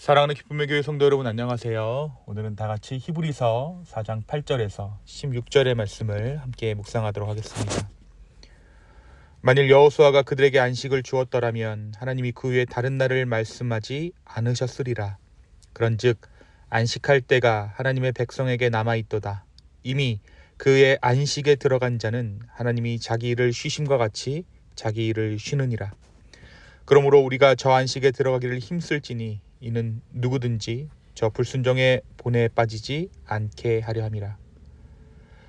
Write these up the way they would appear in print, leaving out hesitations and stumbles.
사랑하는 기쁨의 교회 성도 여러분, 안녕하세요. 오늘은 다 같이 히브리서 4장 8절에서 16절의 말씀을 함께 묵상하도록 하겠습니다. 만일 여호수아가 그들에게 안식을 주었더라면 하나님이 그 위에 다른 날을 말씀하지 않으셨으리라. 그런즉 안식할 때가 하나님의 백성에게 남아있도다. 이미 그의 안식에 들어간 자는 하나님이 자기 일을 쉬심과 같이 자기 일을 쉬느니라. 그러므로 우리가 저 안식에 들어가기를 힘쓸지니 이는 누구든지 저 불순종의 본에 빠지지 않게 하려 함이라.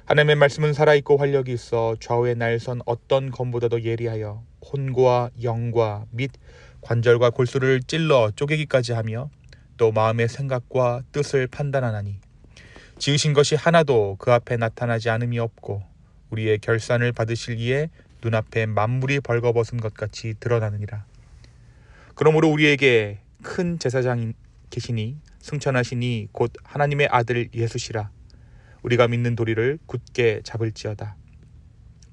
하나님의 말씀은 살아있고 활력이 있어 좌우의 날선 어떤 검보다도 예리하여 혼과 영과 및 관절과 골수를 찔러 쪼개기까지 하며 또 마음의 생각과 뜻을 판단하나니 지으신 것이 하나도 그 앞에 나타나지 않음이 없고 우리의 결산을 받으실 이에 눈앞에 만물이 벌거벗은 것 같이 드러나느니라. 그러므로 우리에게 큰 제사장이 계시니 승천하시니 곧 하나님의 아들 예수시라. 우리가 믿는 도리를 굳게 잡을지어다.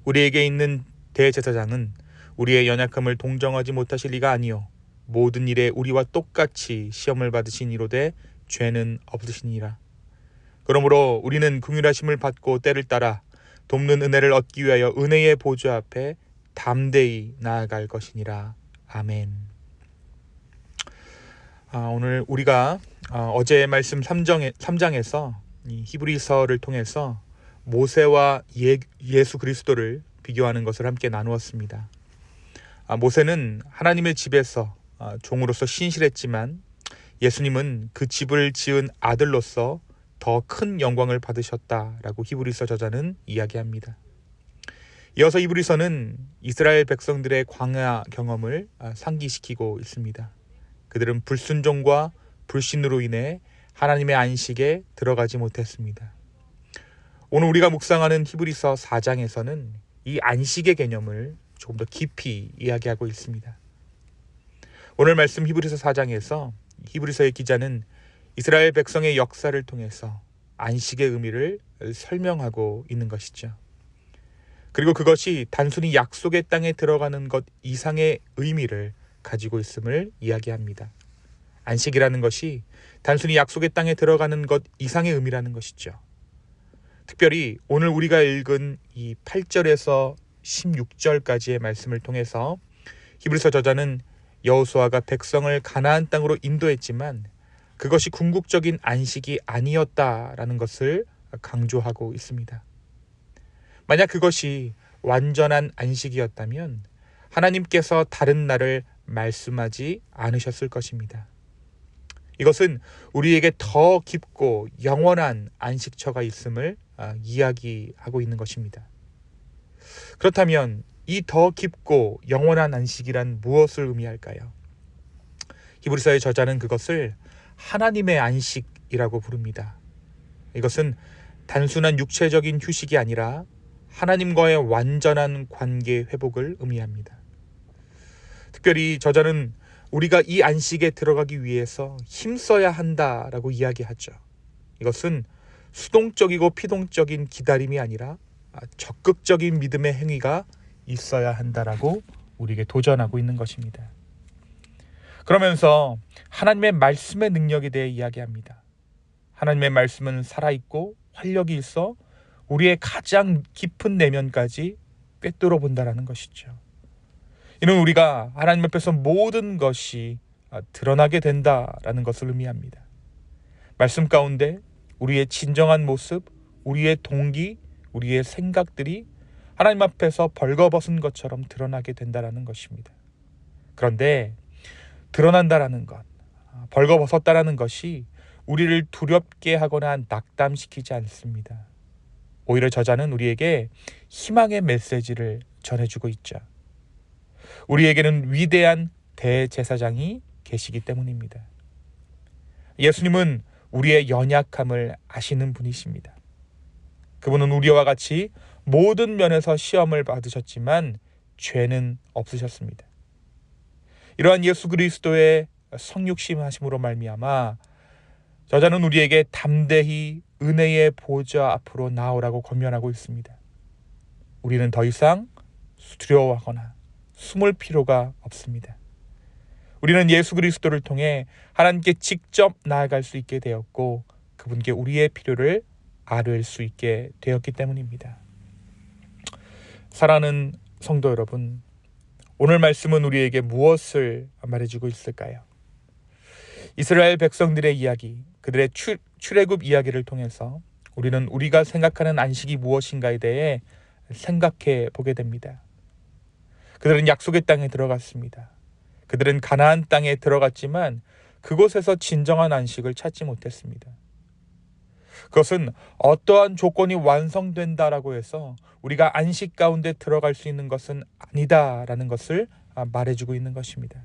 우리에게 있는 대제사장은 우리의 연약함을 동정하지 못하실 리가 아니요 모든 일에 우리와 똑같이 시험을 받으신 이로되 죄는 없으시니라. 그러므로 우리는 긍휼하심을 받고 때를 따라 돕는 은혜를 얻기 위하여 은혜의 보좌 앞에 담대히 나아갈 것이니라. 아멘. 오늘 우리가 어제의 말씀 3장에서 이 히브리서를 통해서 모세와 예수 그리스도를 비교하는 것을 함께 나누었습니다. 모세는 하나님의 집에서 종으로서 신실했지만 예수님은 그 집을 지은 아들로서 더 큰 영광을 받으셨다라고 히브리서 저자는 이야기합니다. 이어서 히브리서는 이스라엘 백성들의 광야 경험을 상기시키고 있습니다. 그들은 불순종과 불신으로 인해 하나님의 안식에 들어가지 못했습니다. 오늘 우리가 묵상하는 히브리서 4장에서는 이 안식의 개념을 조금 더 깊이 이야기하고 있습니다. 오늘 말씀 히브리서 4장에서 히브리서의 기자는 이스라엘 백성의 역사를 통해서 안식의 의미를 설명하고 있는 것이죠. 그리고 그것이 단순히 약속의 땅에 들어가는 것 이상의 의미를 가지고 있음을 이야기합니다. 안식이라는 것이 단순히 약속의 땅에 들어가는 것 이상의 의미라는 것이죠. 특별히 오늘 우리가 읽은 이 8절에서 16절까지의 말씀을 통해서 히브리서 저자는 여호수아가 백성을 가나안 땅으로 인도했지만 그것이 궁극적인 안식이 아니었다라는 것을 강조하고 있습니다. 만약 그것이 완전한 안식이었다면 하나님께서 다른 날을 말씀하지 않으셨을 것입니다. 이것은 우리에게 더 깊고 영원한 안식처가 있음을 이야기하고 있는 것입니다. 그렇다면 이 더 깊고 영원한 안식이란 무엇을 의미할까요? 히브리서의 저자는 그것을 하나님의 안식이라고 부릅니다. 이것은 단순한 육체적인 휴식이 아니라 하나님과의 완전한 관계 회복을 의미합니다. 특별히 저자는 우리가 이 안식에 들어가기 위해서 힘써야 한다라고 이야기하죠. 이것은 수동적이고 피동적인 기다림이 아니라 적극적인 믿음의 행위가 있어야 한다라고 우리에게 도전하고 있는 것입니다. 그러면서 하나님의 말씀의 능력에 대해 이야기합니다. 하나님의 말씀은 살아있고 활력이 있어 우리의 가장 깊은 내면까지 꿰뚫어 본다라는 것이죠. 이는 우리가 하나님 앞에서 모든 것이 드러나게 된다라는 것을 의미합니다. 말씀 가운데 우리의 진정한 모습, 우리의 동기, 우리의 생각들이 하나님 앞에서 벌거벗은 것처럼 드러나게 된다라는 것입니다. 그런데 드러난다라는 것, 벌거벗었다라는 것이 우리를 두렵게 하거나 낙담시키지 않습니다. 오히려 저자는 우리에게 희망의 메시지를 전해주고 있죠. 우리에게는 위대한 대제사장이 계시기 때문입니다. 예수님은 우리의 연약함을 아시는 분이십니다. 그분은 우리와 같이 모든 면에서 시험을 받으셨지만 죄는 없으셨습니다. 이러한 예수 그리스도의 성육신하심으로 말미암아 저자는 우리에게 담대히 은혜의 보좌 앞으로 나오라고 권면하고 있습니다. 우리는 더 이상 두려워하거나 숨을 필요가 없습니다. 우리는 예수 그리스도를 통해 하나님께 직접 나아갈 수 있게 되었고 그분께 우리의 필요를 아뢰을 수 있게 되었기 때문입니다. 사랑하는 성도 여러분, 오늘 말씀은 우리에게 무엇을 말해주고 있을까요? 이스라엘 백성들의 이야기, 그들의 출애굽 이야기를 통해서 우리는 우리가 생각하는 안식이 무엇인가에 대해 생각해 보게 됩니다. 그들은 약속의 땅에 들어갔습니다. 그들은 가나안 땅에 들어갔지만 그곳에서 진정한 안식을 찾지 못했습니다. 그것은 어떠한 조건이 완성된다라고 해서 우리가 안식 가운데 들어갈 수 있는 것은 아니다라는 것을 말해주고 있는 것입니다.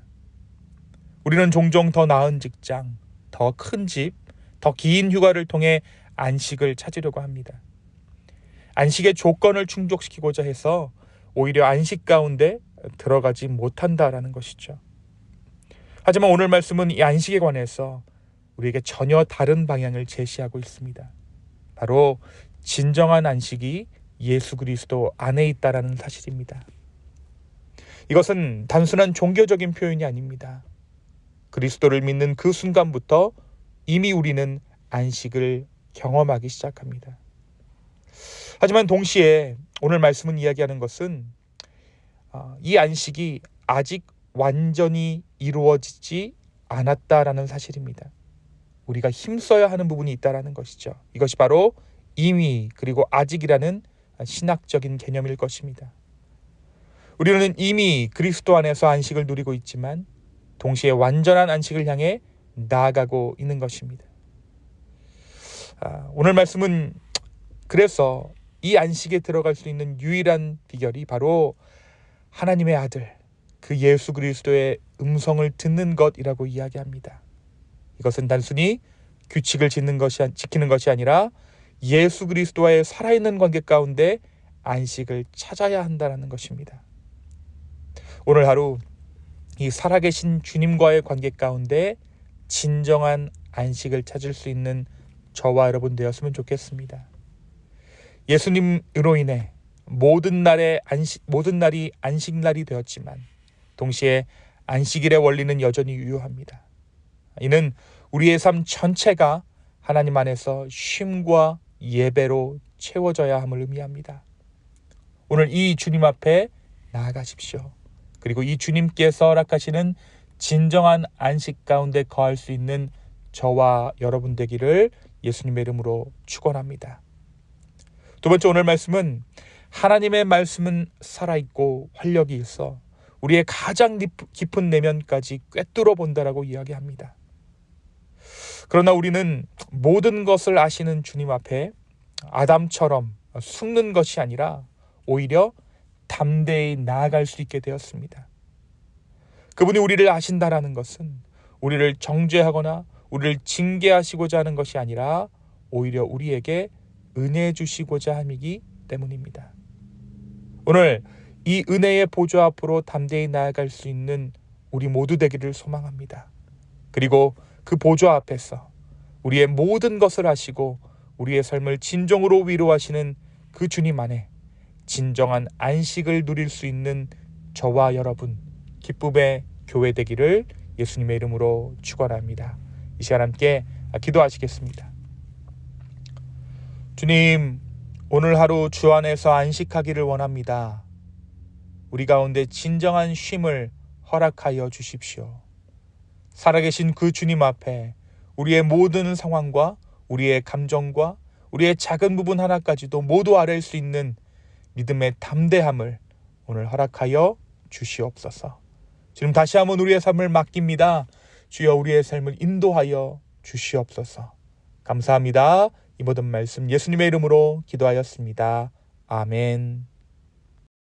우리는 종종 더 나은 직장, 더 큰 집, 더 긴 휴가를 통해 안식을 찾으려고 합니다. 안식의 조건을 충족시키고자 해서 오히려 안식 가운데 들어가지 못한다라는 것이죠. 하지만 오늘 말씀은 이 안식에 관해서 우리에게 전혀 다른 방향을 제시하고 있습니다. 바로 진정한 안식이 예수 그리스도 안에 있다라는 사실입니다. 이것은 단순한 종교적인 표현이 아닙니다. 그리스도를 믿는 그 순간부터 이미 우리는 안식을 경험하기 시작합니다. 하지만 동시에 오늘 말씀은 이야기하는 것은 이 안식이 아직 완전히 이루어지지 않았다라는 사실입니다. 우리가 힘써야 하는 부분이 있다라는 것이죠. 이것이 바로 이미 그리고 아직이라는 신학적인 개념일 것입니다. 우리는 이미 그리스도 안에서 안식을 누리고 있지만 동시에 완전한 안식을 향해 나아가고 있는 것입니다. 오늘 말씀은 그래서 이 안식에 들어갈 수 있는 유일한 비결이 바로 하나님의 아들, 그 예수 그리스도의 음성을 듣는 것이라고 이야기합니다. 이것은 단순히 규칙을 지키는 것이 아니라 예수 그리스도와의 살아있는 관계 가운데 안식을 찾아야 한다는 것입니다. 오늘 하루 이 살아계신 주님과의 관계 가운데 진정한 안식을 찾을 수 있는 저와 여러분 되었으면 좋겠습니다. 예수님으로 인해 모든 날이 안식날이 되었지만 동시에 안식일의 원리는 여전히 유효합니다. 이는 우리의 삶 전체가 하나님 안에서 쉼과 예배로 채워져야 함을 의미합니다. 오늘 이 주님 앞에 나아가십시오. 그리고 이 주님께서 허락하시는 진정한 안식 가운데 거할 수 있는 저와 여러분 되기를 예수님의 이름으로 축원합니다. 두 번째 오늘 말씀은 하나님의 말씀은 살아있고 활력이 있어 우리의 가장 깊은 내면까지 꿰뚫어 본다라고 이야기합니다. 그러나 우리는 모든 것을 아시는 주님 앞에 아담처럼 숨는 것이 아니라 오히려 담대히 나아갈 수 있게 되었습니다. 그분이 우리를 아신다라는 것은 우리를 정죄하거나 우리를 징계하시고자 하는 것이 아니라 오히려 우리에게 은혜 주시고자 함이기 때문입니다. 오늘 이 은혜의 보좌 앞으로 담대히 나아갈 수 있는 우리 모두 되기를 소망합니다. 그리고 그 보좌 앞에서 우리의 모든 것을 아시고 우리의 삶을 진정으로 위로하시는 그 주님 안에 진정한 안식을 누릴 수 있는 저와 여러분 기쁨의 교회 되기를 예수님의 이름으로 축원합니다. 이 시간 함께 기도하시겠습니다. 주님, 오늘 하루 주 안에서 안식하기를 원합니다. 우리 가운데 진정한 쉼을 허락하여 주십시오. 살아계신 그 주님 앞에 우리의 모든 상황과 우리의 감정과 우리의 작은 부분 하나까지도 모두 아뢰일 수 있는 믿음의 담대함을 오늘 허락하여 주시옵소서. 지금 다시 한번 우리의 삶을 맡깁니다. 주여 우리의 삶을 인도하여 주시옵소서. 감사합니다. 이 모든 말씀 예수님의 이름으로 기도하였습니다. 아멘.